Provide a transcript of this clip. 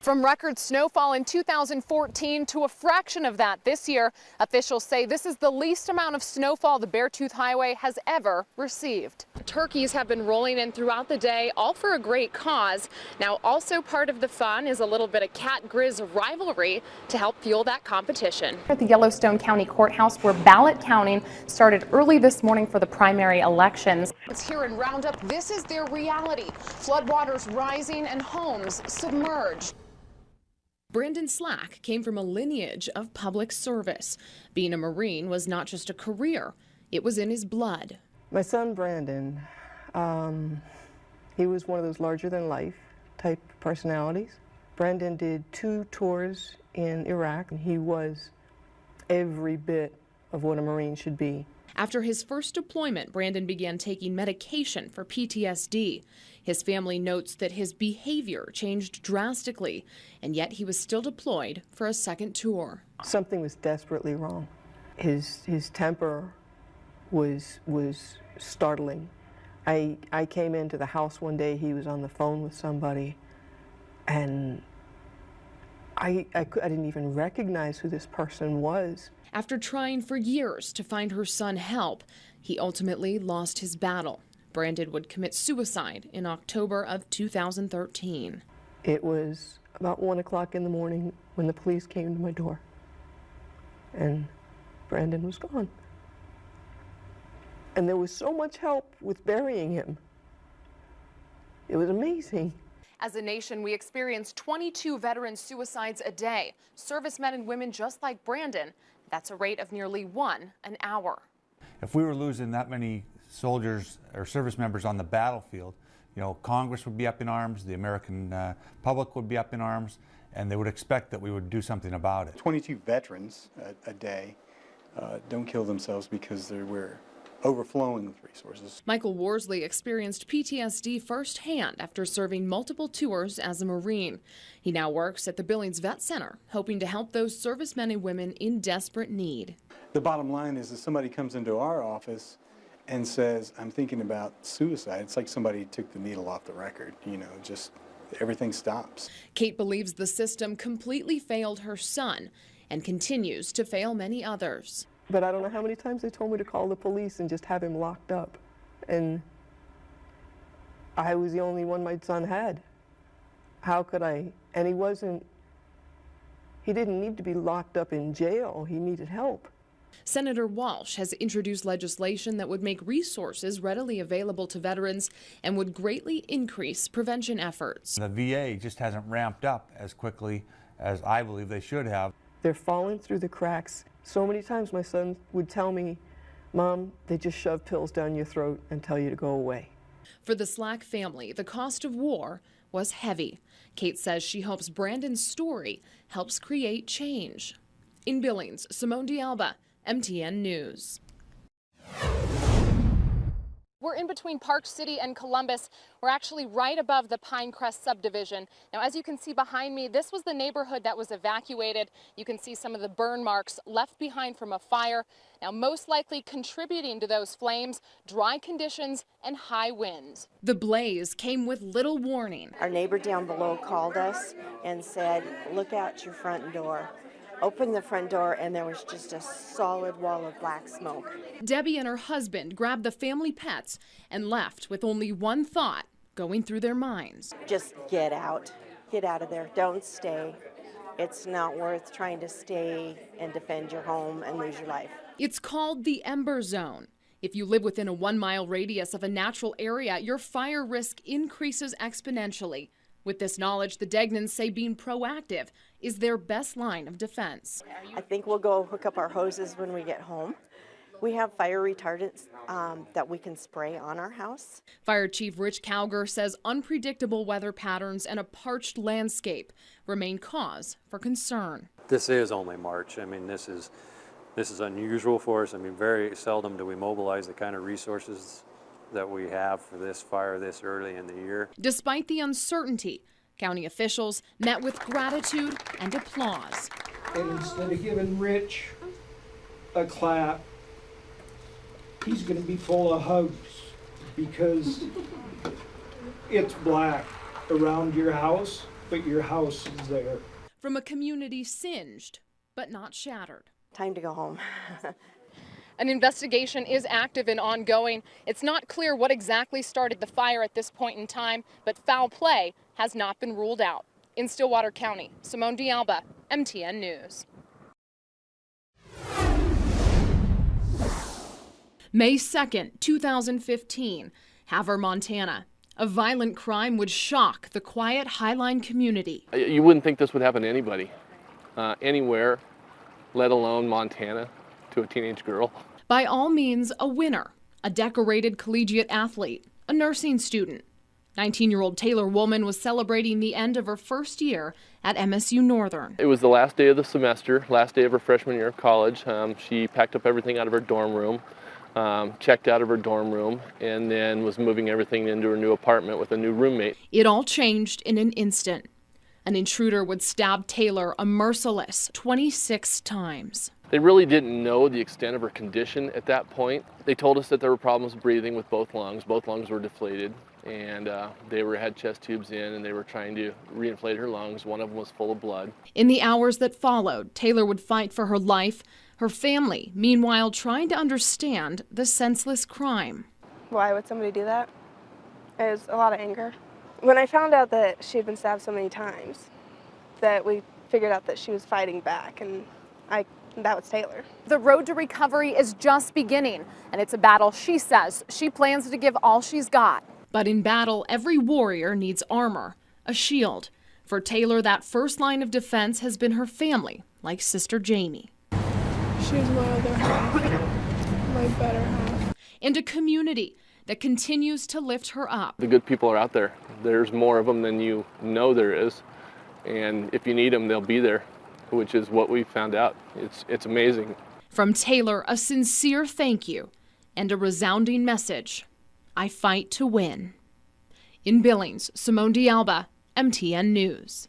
From record snowfall in 2014 to a fraction of that this year, officials say this is the least amount of snowfall the Beartooth Highway has ever received. Turkeys have been rolling in throughout the day, all for a great cause. Now, also part of the fun is a little bit of cat-grizz rivalry to help fuel that competition. At the Yellowstone County Courthouse, where ballot counting started early this morning for the primary elections. It's here in Roundup. This is their reality. Floodwaters rising and homes submerged. Brandon Slack came from a lineage of public service. Being a Marine was not just a career, it was in his blood. My son Brandon, he was one of those larger-than-life type personalities. Brandon did 2 tours in Iraq, and he was every bit of what a Marine should be. After his first deployment, Brandon began taking medication for PTSD. His family notes that his behavior changed drastically, and yet he was still deployed for a second tour. Something was desperately wrong. His temper was startling. I came into the house one day, he was on the phone with somebody, and I didn't even recognize who this person was. After trying for years to find her son help, he ultimately lost his battle. Brandon would commit suicide in October of 2013. It was about 1 o'clock in the morning when the police came to my door, and Brandon was gone. And there was so much help with burying him. It was amazing. As a nation, we experience 22 veteran suicides a day. Servicemen and women just like Brandon. That's a rate of nearly 1 an hour. If we were losing that many soldiers or service members on the battlefield, you know, Congress would be up in arms, the American public would be up in arms, and they would expect that we would do something about it. 22 veterans a day don't kill themselves because we're overflowing with resources. Michael Worsley experienced PTSD firsthand after serving multiple tours as a Marine. He now works at the Billings Vet Center, hoping to help those servicemen and women in desperate need. The bottom line is if somebody comes into our office and says, I'm thinking about suicide, it's like somebody took the needle off the record, you know, just everything stops. Kate believes the system completely failed her son and continues to fail many others. But I don't know how many times they told me to call the police and just have him locked up. And I was the only one my son had. How could I? And he didn't need to be locked up in jail. He needed help. Senator Walsh has introduced legislation that would make resources readily available to veterans and would greatly increase prevention efforts. The VA just hasn't ramped up as quickly as I believe they should have. They're falling through the cracks. So many times my son would tell me, Mom, they just shove pills down your throat and tell you to go away. For the Slack family, the cost of war was heavy. Kate says she hopes Brandon's story helps create change. In Billings, Simone DeAlba, MTN News. We're in between Park City and Columbus. We're actually right above the Pinecrest subdivision. Now, as you can see behind me, this was the neighborhood that was evacuated. You can see some of the burn marks left behind from a fire. Now, most likely contributing to those flames, dry conditions and high winds. The blaze came with little warning. Our neighbor down below called us and said, look out your front door. Opened the front door and there was just a solid wall of black smoke. Debbie and her husband grabbed the family pets and left with only one thought going through their minds. Just get out. Get out of there. Don't stay. It's not worth trying to stay and defend your home and lose your life. It's called the Ember Zone. If you live within a 1-mile radius of a natural area, your fire risk increases exponentially. With this knowledge, the Degnans say being proactive is their best line of defense. I think we'll go hook up our hoses when we get home. We have fire retardants that we can spray on our house. Fire Chief Rich Cowger says unpredictable weather patterns and a parched landscape remain cause for concern. This is only March. I mean, this is unusual for us. I mean, very seldom do we mobilize the kind of resources that we have for this fire this early in the year. Despite the uncertainty, county officials met with gratitude and applause. And instead of giving Rich a clap, he's going to be full of hugs because it's black around your house but your house is there. From a community singed, but not shattered. Time to go home. An investigation is active and ongoing. It's not clear what exactly started the fire at this point in time, but foul play has not been ruled out. In Stillwater County, Simone DeAlba, MTN News. May 2nd, 2015, Havre, Montana. A violent crime would shock the quiet Highline community. You wouldn't think this would happen to anybody, anywhere, let alone Montana, to a teenage girl. By all means, a winner, a decorated collegiate athlete, a nursing student. 19-year-old Taylor Woolman was celebrating the end of her first year at MSU Northern. It was the last day of the semester, last day of her freshman year of college. She packed up everything out of her dorm room, checked out of her dorm room, and then was moving everything into her new apartment with a new roommate. It all changed in an instant. An intruder would stab Taylor a merciless 26 times. They really didn't know the extent of her condition at that point. They told us that there were problems breathing with both lungs. Both lungs were deflated, and they had chest tubes in, and they were trying to reinflate her lungs. One of them was full of blood. In the hours that followed, Taylor would fight for her life, her family, meanwhile trying to understand the senseless crime. Why would somebody do that? It was a lot of anger. When I found out that she had been stabbed so many times, that we figured out that she was fighting back, and that was Taylor. The road to recovery is just beginning, and it's a battle she says she plans to give all she's got. But in battle, every warrior needs armor, a shield. For Taylor, that first line of defense has been her family, like Sister Jamie. She's my other half, my better half. And a community that continues to lift her up. The good people are out there. There's more of them than you know there is. And if you need them, they'll be there, which is what we found out. It's amazing. From Taylor, a sincere thank you and a resounding message. I fight to win. In Billings, Simone DeAlba, MTN News.